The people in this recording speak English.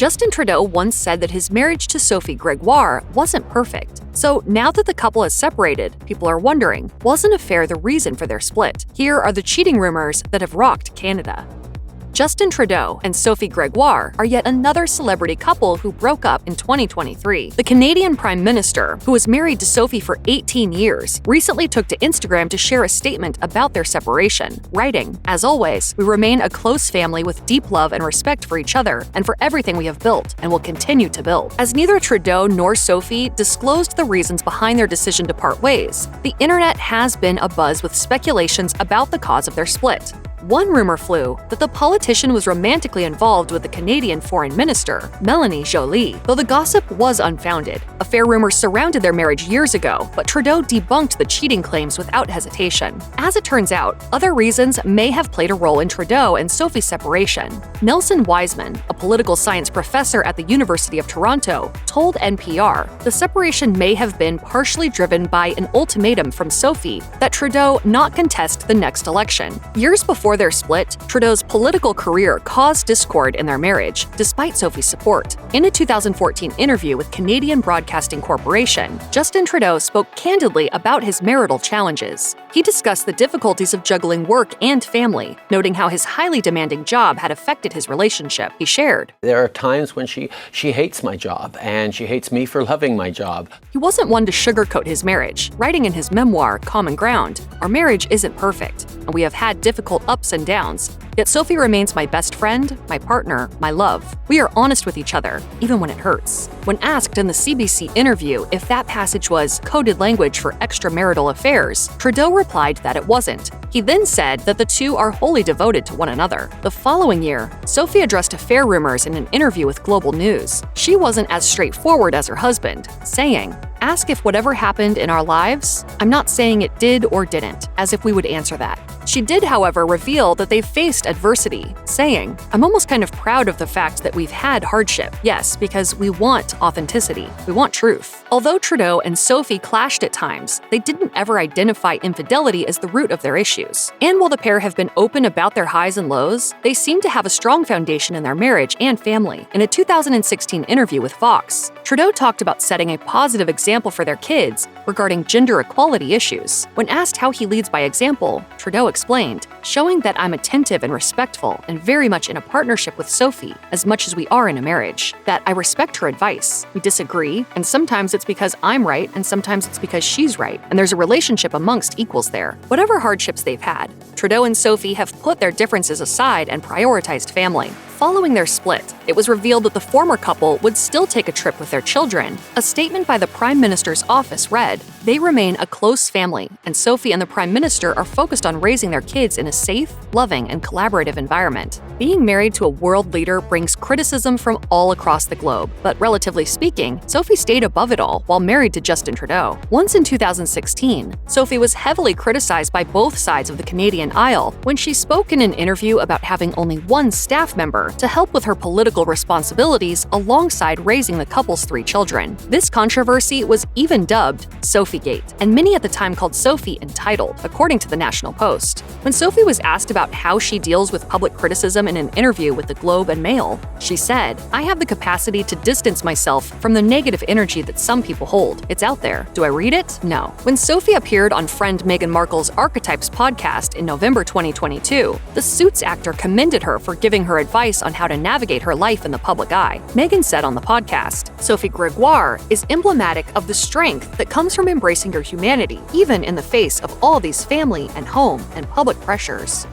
Justin Trudeau once said that his marriage to Sophie Grégoire wasn't perfect. So now that the couple has separated, people are wondering, was an affair the reason for their split? Here are the cheating rumors that have rocked Canada. Justin Trudeau and Sophie Grégoire are yet another celebrity couple who broke up in 2023. The Canadian Prime Minister, who was married to Sophie for 18 years, recently took to Instagram to share a statement about their separation, writing, "As always, we remain a close family with deep love and respect for each other and for everything we have built and will continue to build." As neither Trudeau nor Sophie disclosed the reasons behind their decision to part ways, the internet has been abuzz with speculations about the cause of their split. One rumor flew that the politician was romantically involved with the Canadian Foreign Minister, Mélanie Joly, though the gossip was unfounded. Affair rumors surrounded their marriage years ago, but Trudeau debunked the cheating claims without hesitation. As it turns out, other reasons may have played a role in Trudeau and Sophie's separation. Nelson Wiseman, a political science professor at the University of Toronto, told NPR the separation may have been partially driven by an ultimatum from Sophie that Trudeau not contest the next election. Years before their split, Trudeau's political career caused discord in their marriage, despite Sophie's support. In a 2014 interview with Canadian Broadcasting Corporation, Justin Trudeau spoke candidly about his marital challenges. He discussed the difficulties of juggling work and family, noting how his highly demanding job had affected his relationship. He shared, "There are times when she hates my job, and she hates me for loving my job." He wasn't one to sugarcoat his marriage, writing in his memoir, Common Ground, "Our marriage isn't perfect, and we have had difficult ups and downs. Yet Sophie remains my best friend, my partner, my love. We are honest with each other, even when it hurts." When asked in the CBC interview if that passage was coded language for extramarital affairs, Trudeau replied that it wasn't. He then said that the two are wholly devoted to one another. The following year, Sophie addressed affair rumors in an interview with Global News. She wasn't as straightforward as her husband, saying, "Ask if whatever happened in our lives, I'm not saying it did or didn't, as if we would answer that." She did, however, reveal that they faced adversity, saying, "I'm almost kind of proud of the fact that we've had hardship. Yes, because we want authenticity. We want truth." Although Trudeau and Sophie clashed at times, they didn't ever identify infidelity as the root of their issues. And while the pair have been open about their highs and lows, they seem to have a strong foundation in their marriage and family. In a 2016 interview with Fox, Trudeau talked about setting a positive example for their kids regarding gender equality issues. When asked how he leads by example, Trudeau explained, "Showing that I'm attentive and respectful and very much in a partnership with Sophie as much as we are in a marriage. That I respect her advice. We disagree, and sometimes it's because I'm right and sometimes it's because she's right, and there's a relationship amongst equals there." Whatever hardships they've had, Trudeau and Sophie have put their differences aside and prioritized family. Following their split, it was revealed that the former couple would still take a trip with their children. A statement by the Prime Minister's office read, "They remain a close family, and Sophie and the Prime Minister are focused on raising their kids in a safe, loving, and collaborative environment." Being married to a world leader brings criticism from all across the globe, but relatively speaking, Sophie stayed above it all while married to Justin Trudeau. Once in 2016, Sophie was heavily criticized by both sides of the Canadian aisle when she spoke in an interview about having only one staff member to help with her political responsibilities alongside raising the couple's 3 children. This controversy was even dubbed Sophiegate, and many at the time called Sophie entitled, according to the National Post. When Sophie was asked about how she deals with public criticism in an interview with the Globe and Mail, she said, "I have the capacity to distance myself from the negative energy that some people hold. It's out there. Do I read it? No." When Sophie appeared on friend Meghan Markle's Archetypes podcast in November 2022, the Suits actor commended her for giving her advice on how to navigate her life in the public eye. Meghan said on the podcast, "Sophie Grégoire is emblematic of the strength that comes from embracing your humanity, even in the face of all these family and home and public pressures."